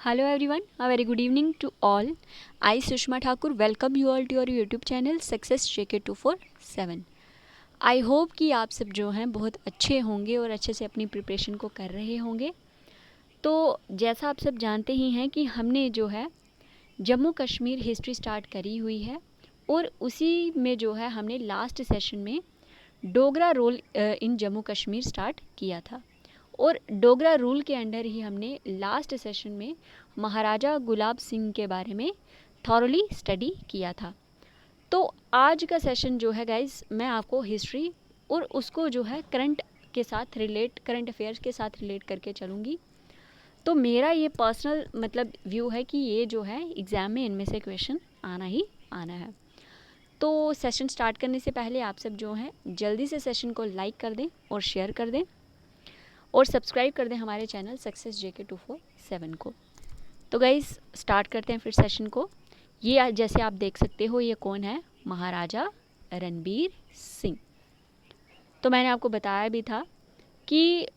Hello everyone, a very good evening to all. I Sushma Thakur welcome you all to your YouTube channel Success JK247. I hope कि आप सब जो हैं बहुत अच्छे होंगे और अच्छे से अपनी प्रिपरेशन को कर रहे होंगे। तो जैसा आप सब जानते ही हैं कि हमने जो है जम्मू कश्मीर हिस्ट्री स्टार्ट करी हुई है और उसी में जो है हमने लास्ट सेशन में Dogra rule in Jammu Kashmir start किया था और डोगरा रूल के अंडर ही हमने लास्ट सेशन में महाराजा गुलाब सिंह के बारे में थॉरली स्टडी किया था। तो आज का सेशन जो है गाइस, मैं आपको हिस्ट्री और उसको जो है करंट अफेयर्स के साथ रिलेट करके चलूँगी। तो मेरा ये पर्सनल व्यू है कि ये जो है एग्ज़ाम में इनमें से क्वेश्चन आना ही आना है। तो सेशन स्टार्ट करने से पहले आप सब जो हैं जल्दी से सेशन को लाइक कर दें और शेयर कर दें और सब्सक्राइब कर दें हमारे चैनल सक्सेस JK247 को। तो गाइस स्टार्ट करते हैं फिर सेशन को। ये जैसे आप देख सकते हो ये कौन है, महाराजा रणबीर सिंह। तो मैंने आपको बताया भी था कि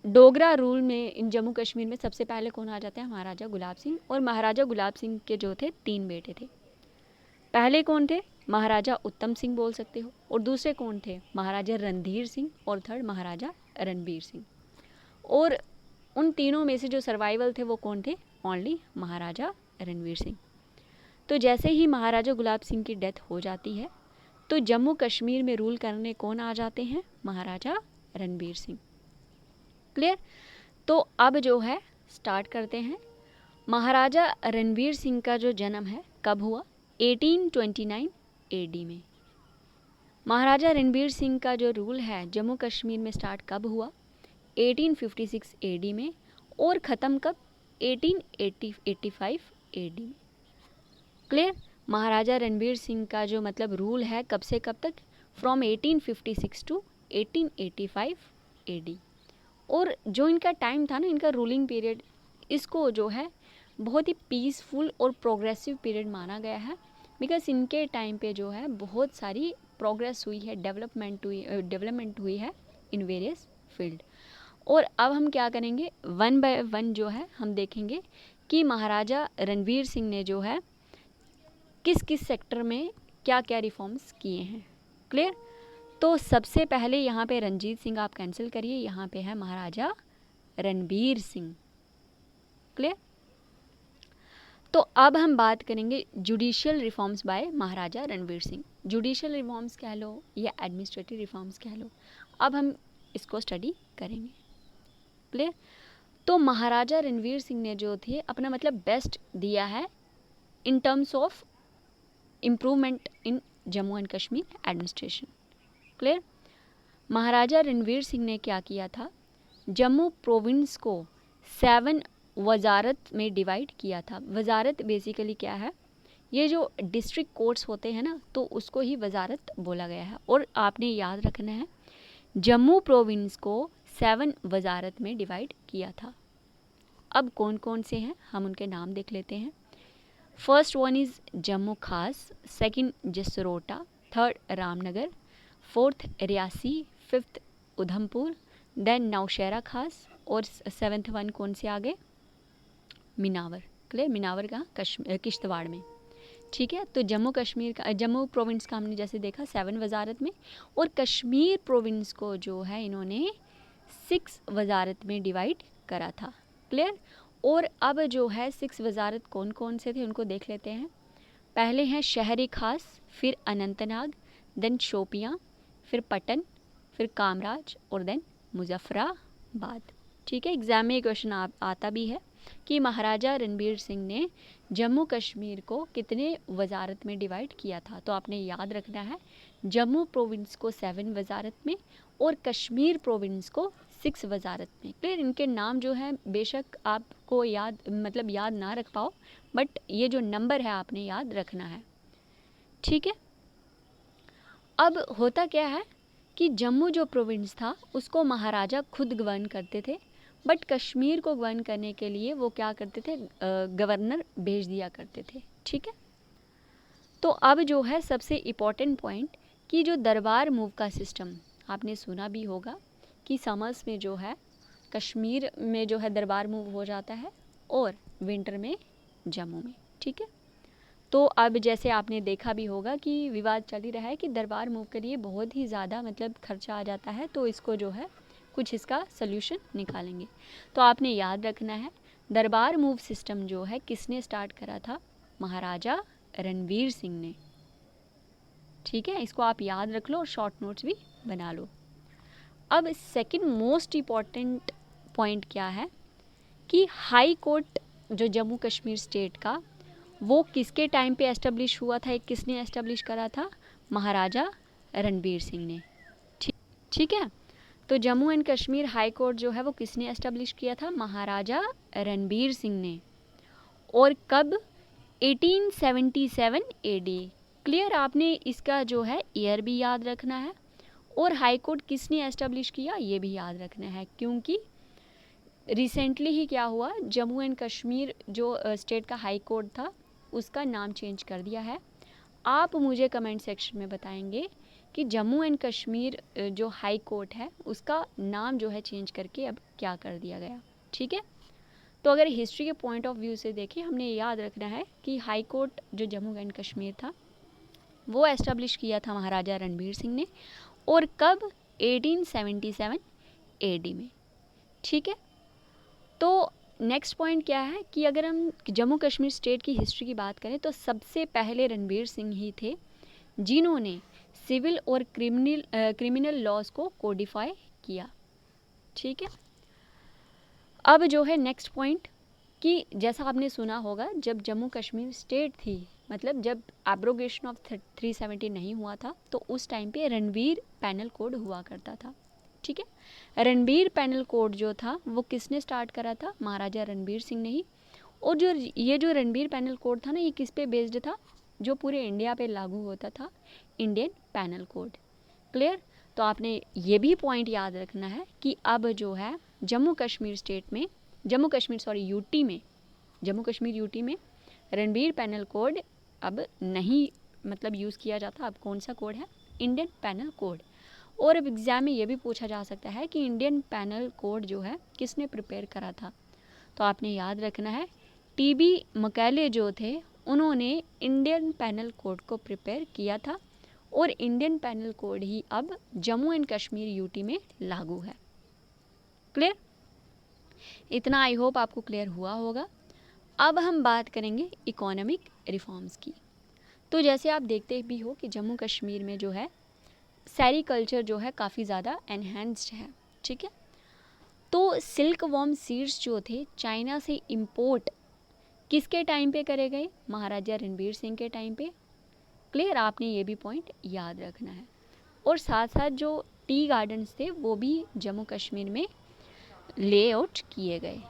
डोगरा रूल में इन जम्मू कश्मीर में सबसे पहले कौन आ जाते हैं, महाराजा गुलाब सिंह। और महाराजा गुलाब सिंह के जो थे 3 बेटे थे। पहले कौन थे, महाराजा उत्तम सिंह बोल सकते हो, और दूसरे कौन थे, महाराजा रणधीर सिंह, और थर्ड महाराजा रणबीर सिंह। और उन तीनों में से जो सर्वाइवल थे वो कौन थे, ओनली महाराजा रणबीर सिंह। तो जैसे ही महाराजा गुलाब सिंह की डेथ हो जाती है तो जम्मू कश्मीर में रूल करने कौन आ जाते हैं, महाराजा रणबीर सिंह। क्लियर। तो अब जो है स्टार्ट करते हैं। महाराजा रणबीर सिंह का जो जन्म है कब हुआ, 1829 AD में। महाराजा रणबीर सिंह का जो रूल है जम्मू कश्मीर में स्टार्ट कब हुआ, 1856 AD में, और ख़त्म कब, 1885 AD में। क्लियर। महाराजा रणबीर सिंह का जो रूल है कब से कब तक, फ्रॉम 1856 टू 1885 AD। और जो इनका टाइम था ना, इनका रूलिंग पीरियड, इसको जो है बहुत ही पीसफुल और प्रोग्रेसिव पीरियड माना गया है। बिकॉज इनके टाइम पे जो है बहुत सारी प्रोग्रेस हुई है, डेवलपमेंट हुई है इन वेरियस फील्ड। और अब हम क्या करेंगे, वन बाय वन जो है हम देखेंगे कि महाराजा रणबीर सिंह ने जो है किस किस सेक्टर में क्या क्या रिफॉर्म्स किए हैं। क्लियर। तो सबसे पहले यहाँ पे रंजीत सिंह आप कैंसिल करिए, यहाँ पे है महाराजा रणबीर सिंह। क्लियर। तो अब हम बात करेंगे जुडिशियल रिफॉर्म्स बाय महाराजा रणबीर सिंह। जुडिशियल रिफॉर्म्स कह लो या एडमिनिस्ट्रेटिव रिफॉर्म्स कह लो, अब हम इसको स्टडी करेंगे। क्लियर। तो महाराजा रणबीर सिंह ने जो थे अपना बेस्ट दिया है in terms of improvement in Jammu and Kashmir administration. Clear. Maharaja Ranbir Singh ने क्या किया था, जम्मू प्रोविंस को 7 वजारत में डिवाइड किया था। वजारत बेसिकली क्या है, ये जो डिस्ट्रिक्ट कोर्ट्स होते हैं ना, तो उसको ही वजारत बोला गया है। और आपने याद रखना है जम्मू प्रोविंस को 7 वजारत में डिवाइड किया था। अब कौन कौन से हैं हम उनके नाम देख लेते हैं। First one is Jammu Khas, second Jasrota, third Ramnagar, fourth Reasi, fifth Udhampur, then Naushera Khas, और 7th वन कौन से आगे, मिनावर। क्लियर। मिनावर का किश्तवाड़ में। ठीक है। तो जम्मू प्रोविंस का हमने जैसे देखा 7 वजारत में, और कश्मीर प्रोविंस को जो है इन्होंने 6 वजारत में डिवाइड करा था। क्लियर। और अब जो है 6 वजारत कौन कौन से थे उनको देख लेते हैं। पहले हैं शहरी खास, फिर अनंतनाग, देन शोपियाँ, फिर पटन, फिर कामराज, और देन मुजफ्फराबाद। ठीक है। एग्जाम में क्वेश्चन आता भी है कि महाराजा रणबीर सिंह ने जम्मू कश्मीर को कितने वजारत में डिवाइड किया था। तो आपने याद रखना है जम्मू प्रोविंस को 7 वजारत में और कश्मीर प्रोविंस को 6 वजारत में। क्लियर। इनके नाम जो है बेशक आपको याद ना रख पाओ, बट ये जो नंबर है आपने याद रखना है। ठीक है। अब होता क्या है कि जम्मू जो प्रोविंस था उसको महाराजा खुद गवर्न करते थे, बट कश्मीर को गवर्न करने के लिए वो क्या करते थे, गवर्नर भेज दिया करते थे। ठीक है। तो अब जो है सबसे इम्पोर्टेंट पॉइंट कि जो दरबार मूव का सिस्टम आपने सुना भी होगा कि समर्स में जो है कश्मीर में जो है दरबार मूव हो जाता है और विंटर में जम्मू में। ठीक है, तो अब जैसे आपने देखा भी होगा कि विवाद चल ही रहा है कि दरबार मूव के लिए बहुत ही ज़्यादा मतलब खर्चा आ जाता है, तो इसको जो है कुछ इसका सल्यूशन निकालेंगे। तो आपने याद रखना है दरबार मूव सिस्टम जो है किसने स्टार्ट करा था? महाराजा रणवीर सिंह ने। ठीक है, इसको आप याद रख लो और शॉर्ट नोट्स भी बना लो। अब सेकंड मोस्ट इम्पॉर्टेंट पॉइंट क्या है कि हाई कोर्ट जो जम्मू कश्मीर स्टेट का, वो किसके टाइम पे एस्टेब्लिश हुआ था? किसने एस्टेब्लिश करा था? महाराजा रणबीर सिंह ने। ठीक है, तो Jammu and Kashmir high court जो है वो किसने एस्टेब्लिश किया था? महाराजा रणबीर सिंह ने। और कब? 1877 एडी। क्लियर? आपने इसका जो है ईयर भी याद रखना है और हाई कोर्ट किसने एस्टेब्लिश किया ये भी याद रखना है, क्योंकि रिसेंटली ही क्या हुआ, जम्मू एंड कश्मीर जो स्टेट का हाई कोर्ट था उसका नाम चेंज कर दिया है। आप मुझे कमेंट सेक्शन में बताएंगे कि जम्मू एंड कश्मीर जो हाई कोर्ट है उसका नाम जो है चेंज करके अब क्या कर दिया गया। ठीक है, तो अगर हिस्ट्री के पॉइंट ऑफ व्यू से देखें, हमने याद रखना है कि हाई कोर्ट जो जम्मू एंड कश्मीर था वो एस्टेब्लिश किया था महाराजा रणबीर सिंह ने। और कब? 1877 एडी में। ठीक है, तो नेक्स्ट पॉइंट क्या है कि अगर हम जम्मू कश्मीर स्टेट की हिस्ट्री की बात करें तो सबसे पहले रणबीर सिंह ही थे जिन्होंने सिविल और क्रिमिनल लॉज को कोडिफाई किया। ठीक है, अब जो है नेक्स्ट पॉइंट कि जैसा आपने सुना होगा जब जम्मू कश्मीर स्टेट थी, मतलब जब एब्रोगेशन ऑफ 370 नहीं हुआ था, तो उस टाइम पे रणबीर पैनल कोड हुआ करता था। ठीक है, रणबीर पैनल कोड जो था वो किसने स्टार्ट करा था? महाराजा रणबीर सिंह ने ही। और जो ये जो रणबीर पैनल कोड था ना, ये किस पे बेस्ड था? जो पूरे इंडिया पे लागू होता था, इंडियन पैनल कोड। क्लियर? तो आपने ये भी पॉइंट याद रखना है कि अब जो है जम्मू कश्मीर स्टेट में, यूटी में, जम्मू कश्मीर यूटी में रणबीर पैनल कोड अब नहीं मतलब यूज़ किया जाता। अब कौन सा कोड है? Indian panel code. और अब एग्ज़ाम में ये भी पूछा जा सकता है कि इंडियन पैनल कोड जो है किसने प्रिपेयर करा था? तो आपने याद रखना है टीबी मकैले जो थे उन्होंने इंडियन पैनल कोड को प्रिपेयर किया था और इंडियन पैनल कोड ही अब जम्मू एंड कश्मीर यूटी में लागू है। क्लियर? इतना आई होप आपको क्लियर हुआ होगा। अब हम बात करेंगे इकोनॉमिक रिफॉर्म्स की। तो जैसे आप देखते भी हो कि जम्मू कश्मीर में जो है सेरीकल्चर जो है काफ़ी ज़्यादा एनहेंस्ड है। ठीक है, तो सिल्क वॉर्म सीड्स जो थे चाइना से इंपोर्ट किसके टाइम पे करे गए? महाराजा रणबीर सिंह के टाइम पे। क्लियर? आपने ये भी पॉइंट याद रखना है। और साथ साथ जो टी गार्डन्स थे वो भी जम्मू कश्मीर में लेआउट किए गए।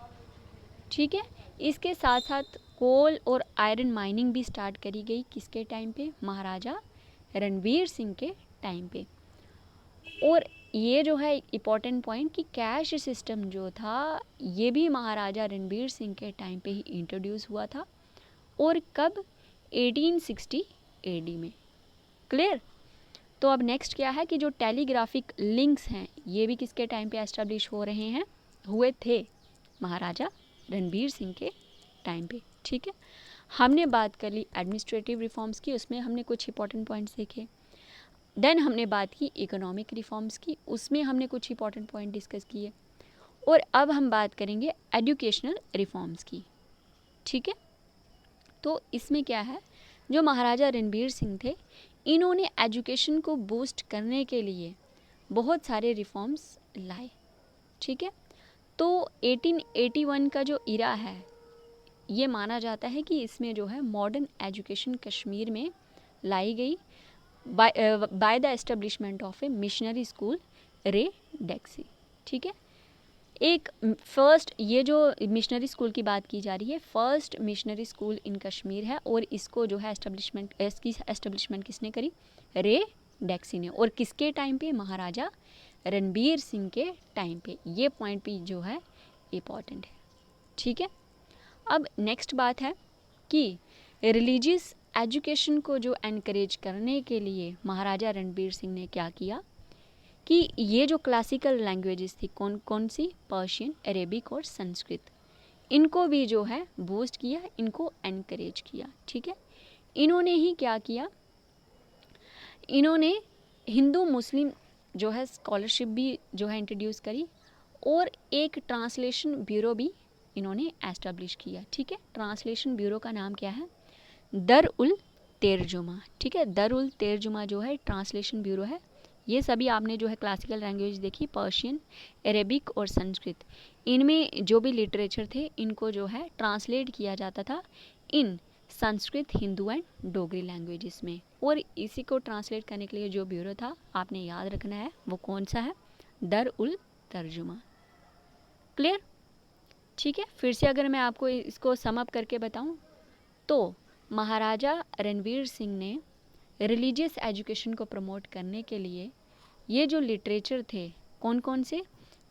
ठीक है, इसके साथ साथ कोल और आयरन माइनिंग भी स्टार्ट करी गई किसके टाइम पे? महाराजा रणबीर सिंह के टाइम पे। और ये जो है इम्पॉर्टेंट पॉइंट कि कैश सिस्टम जो था ये भी महाराजा रणबीर सिंह के टाइम पे ही इंट्रोड्यूस हुआ था। और कब? 1860 एडी में। क्लियर? तो अब नेक्स्ट क्या है कि जो टेलीग्राफिक लिंक्स हैं ये भी किसके टाइम पे एस्टेब्लिश हुए थे? महाराजा रणबीर सिंह के टाइम पे। ठीक है, हमने बात कर ली एडमिनिस्ट्रेटिव रिफॉर्म्स की, उसमें हमने कुछ इंपॉर्टेंट पॉइंट्स देखे। देन हमने बात की इकोनॉमिक रिफॉर्म्स की, उसमें हमने कुछ इंपॉर्टेंट पॉइंट डिस्कस किए। और अब हम बात करेंगे एजुकेशनल रिफॉर्म्स की। ठीक है, तो इसमें क्या है, जो महाराजा रणबीर सिंह थे इन्होंने एजुकेशन को बूस्ट करने के लिए बहुत सारे रिफॉर्म्स लाए। ठीक है, तो 1881 का जो इरा है ये माना जाता है कि इसमें जो है मॉडर्न एजुकेशन कश्मीर में लाई गई by the establishment of A missionary school रे डेक्सी। ठीक है, एक फर्स्ट ये जो मिशनरी स्कूल की बात की जा रही है, फर्स्ट मिशनरी स्कूल इन कश्मीर है और इसको जो है इसकी एस्टेब्लिशमेंट किसने करी? रे डेक्सी ने। और किसके टाइम पे? महाराजा रणबीर सिंह के टाइम पे। ये पॉइंट भी जो है इम्पॉर्टेंट है। ठीक है, अब नेक्स्ट बात है कि रिलीजियस एजुकेशन को जो एनकरेज करने के लिए महाराजा रणबीर सिंह ने क्या किया कि ये जो क्लासिकल लैंग्वेजेस थी कौन कौन सी? पर्शियन, अरेबिक और संस्कृत, इनको भी जो है बूस्ट किया, इनको एनकरेज किया। ठीक है, इन्होंने ही क्या किया, इन्होंने हिंदू मुस्लिम जो है स्कॉलरशिप भी जो है इंट्रोड्यूस करी और एक ट्रांसलेशन ब्यूरो भी इन्होंने एस्टेब्लिश किया। ठीक है, ट्रांसलेशन ब्यूरो का नाम क्या है, दर उल तर्जुमा। ठीक है, दर उल तर्जुमा जो है ट्रांसलेशन ब्यूरो है। ये सभी आपने जो है क्लासिकल लैंग्वेज देखी, पर्शियन, अरेबिक और संस्कृत, इनमें जो भी लिटरेचर थे इनको जो है ट्रांसलेट किया जाता था इन संस्कृत, हिंदू एंड डोगरी लैंग्वेजेस में। और इसी को ट्रांसलेट करने के लिए जो ब्यूरो था आपने याद रखना है वो कौन सा है, दर उल तर्जुमा। क्लियर? ठीक है, फिर से अगर मैं आपको इसको सम अप करके बताऊं तो महाराजा रणवीर सिंह ने रिलीजियस एजुकेशन को प्रमोट करने के लिए ये जो लिटरेचर थे, कौन कौन से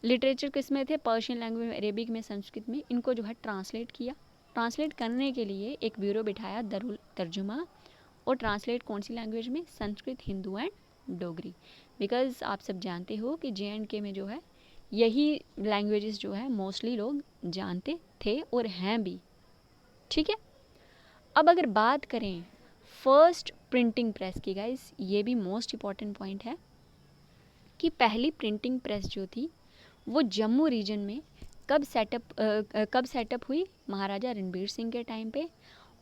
लिटरेचर किस में थे, पर्शियन लैंग्वेज में, अरेबिक में, संस्कृत में, इनको जो है ट्रांसलेट किया। ट्रांसलेट करने के लिए एक ब्यूरो बिठाया दरुल तर्जुमा, और ट्रांसलेट कौन सी लैंग्वेज में, संस्कृत, हिंदू एंड डोगरी। बिकॉज आप सब जानते हो कि JNK में जो है यही लैंग्वेजेस जो है मोस्टली लोग जानते थे और हैं भी। ठीक है, अब अगर बात करें फर्स्ट प्रिंटिंग प्रेस की, गाइस ये भी मोस्ट इम्पॉर्टेंट पॉइंट है कि पहली प्रिंटिंग प्रेस जो थी वो जम्मू रीजन में कब सेटअप हुई, महाराजा रणबीर सिंह के टाइम पे।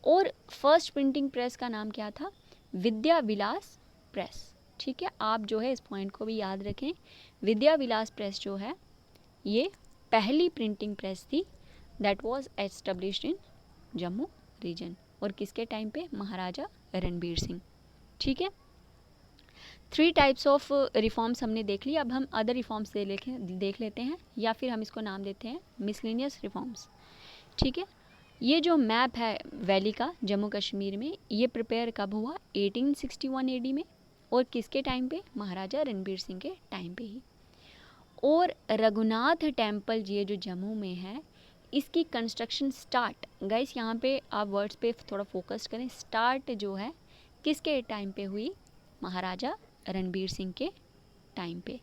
और फर्स्ट प्रिंटिंग प्रेस का नाम क्या था, विद्या विलास प्रेस। ठीक है, आप जो है इस पॉइंट को भी याद रखें, विद्या विलास प्रेस जो है ये पहली प्रिंटिंग प्रेस थी that was established in Jammu region. और किसके टाइम पे, महाराजा रणबीर सिंह। ठीक है, 3 टाइप्स ऑफ रिफॉर्म्स हमने देख ली। अब हम अदर रिफॉर्म्स देख लेते हैं, या फिर हम इसको नाम देते हैं मिसलेनियस रिफॉर्म्स। ठीक है, ये जो मैप है वैली का जम्मू कश्मीर में, ये प्रिपेयर कब हुआ, 1861 AD में। और किसके टाइम पे, महाराजा रणबीर सिंह के टाइम पे ही। और रघुनाथ टेम्पल ये जो जम्मू में है, इसकी कंस्ट्रक्शन स्टार्ट, गाइस यहाँ पे आप वर्ड्स पे थोड़ा फोकस करें, स्टार्ट जो है किसके टाइम पे हुई, महाराजा रणबीर सिंह के टाइम पे।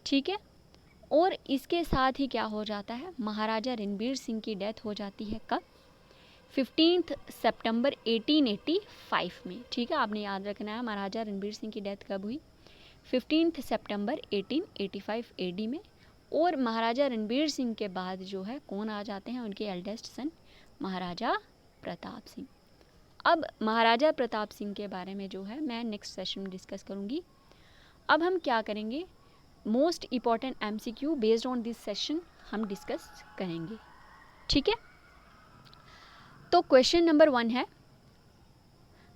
ठीक है, और इसके साथ ही क्या हो जाता है, महाराजा रणबीर सिंह की डेथ हो जाती है कब, 15 सितंबर 1885 में। ठीक है, आपने याद रखना है महाराजा रणबीर सिंह की डेथ कब हुई, 15 सितंबर 1885 AD में। और महाराजा रणबीर सिंह के बाद जो है कौन आ जाते हैं, उनके एल्डेस्ट सन महाराजा प्रताप सिंह। अब महाराजा प्रताप सिंह के बारे में जो है मैं नेक्स्ट सेशन में डिस्कस करूँगी। अब हम क्या करेंगे, most important MCQ based on this session हम डिस्कस करेंगे। ठीक है, तो क्वेश्चन नंबर 1 है,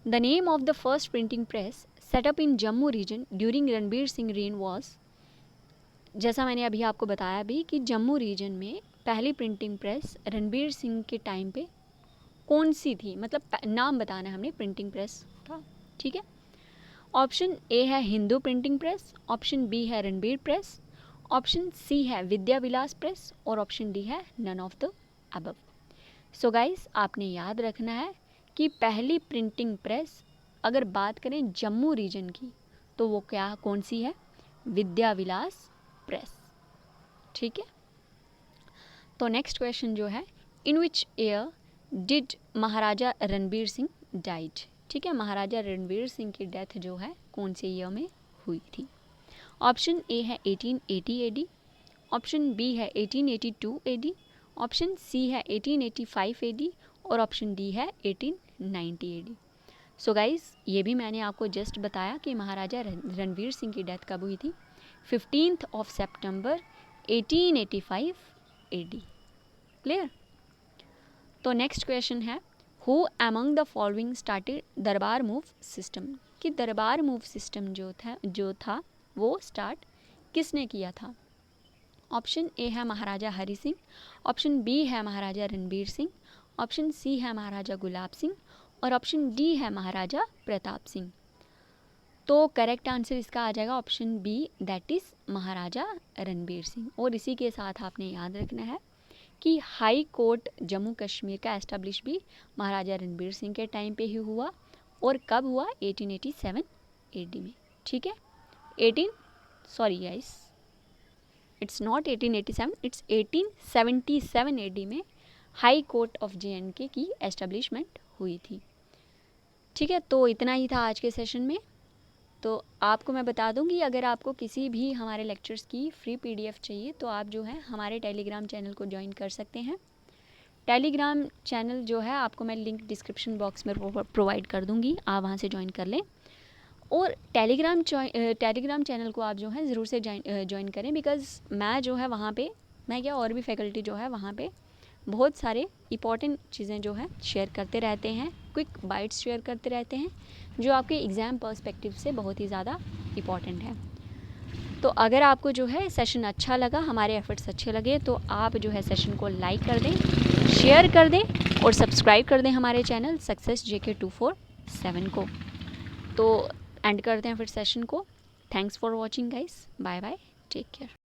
the name of the first printing press setup in Jammu reason during Ranbir Singh rain was. जैसा मैंने अभी आपको बताया भी कि जम्मू रीजन में पहली प्रिंटिंग प्रेस रणबीर सिंह के टाइम पे कौन सी थी, मतलब नाम बताना है हमने प्रिंटिंग प्रेस का। ठीक है, ऑप्शन ए है Hindu printing press, option B है रणबीर प्रेस, ऑप्शन सी है विद्या विलास प्रेस, और ऑप्शन डी है none of the above. So guys आपने याद रखना है कि पहली प्रिंटिंग प्रेस अगर बात करें जम्मू रीजन की तो वो क्या, कौन सी है, विद्या विलास प्रेस। ठीक है, तो नेक्स्ट क्वेश्चन जो है, in which year did Maharaja Ranbir Singh died. ठीक है, महाराजा रणबीर सिंह की डेथ जो है कौन से ईयर में हुई थी। ऑप्शन ए है 1880 AD, ऑप्शन बी है 1882 AD, ऑप्शन सी है 1885 AD, और ऑप्शन डी है 1890 AD। सो गाइज ये भी मैंने आपको जस्ट बताया कि महाराजा रणबीर सिंह की डेथ कब हुई थी, 15 सितंबर 1885 AD। क्लियर? तो नेक्स्ट क्वेश्चन है, who among the following started दरबार मूव सिस्टम। कि दरबार मूव सिस्टम जो था वो स्टार्ट किसने किया था। ऑप्शन ए है महाराजा हरि सिंह, ऑप्शन बी है महाराजा रणबीर सिंह, ऑप्शन सी है महाराजा गुलाब सिंह, और ऑप्शन डी है महाराजा प्रताप सिंह। तो करेक्ट आंसर इसका आ जाएगा ऑप्शन बी, दैट इज़ महाराजा रणबीर सिंह। और इसी के साथ आपने याद रखना है कि हाई कोर्ट जम्मू कश्मीर का एस्टेब्लिश भी महाराजा रणबीर सिंह के टाइम पे ही हुआ। और कब हुआ, 1887 AD में। ठीक है, इट्स नॉट 1887, इट्स 1877 AD में हाई कोर्ट ऑफ JNK की एस्टेब्लिशमेंट हुई थी। ठीक है, तो इतना ही था आज के सेशन में। तो आपको मैं बता दूं कि अगर आपको किसी भी हमारे लेक्चर्स की फ्री PDF चाहिए तो आप जो है हमारे टेलीग्राम चैनल को ज्वाइन कर सकते हैं। टेलीग्राम चैनल जो है आपको मैं लिंक डिस्क्रिप्शन बॉक्स में प्रोवाइड कर दूंगी, आप वहाँ से ज्वाइन कर लें। और टेलीग्राम चैनल को आप जो है ज़रूर से ज्वाइन करें, बिकॉज़ मैं जो है वहाँ पे, मैं क्या और भी फैकल्टी जो है वहाँ पे बहुत सारे इंपॉर्टेंट चीज़ें जो है शेयर करते रहते हैं, क्विक बाइट्स शेयर करते रहते हैं जो आपके एग्ज़ाम पर्सपेक्टिव से बहुत ही ज़्यादा इम्पॉर्टेंट है। तो अगर आपको जो है सेशन अच्छा लगा, हमारे एफर्ट्स अच्छे लगे, तो आप जो है सेशन को लाइक कर दें, शेयर कर दें और सब्सक्राइब कर दें हमारे चैनल सक्सेस JK 247 को। तो एंड करते हैं फिर सेशन को। Thanks for watching guys, bye bye, take care.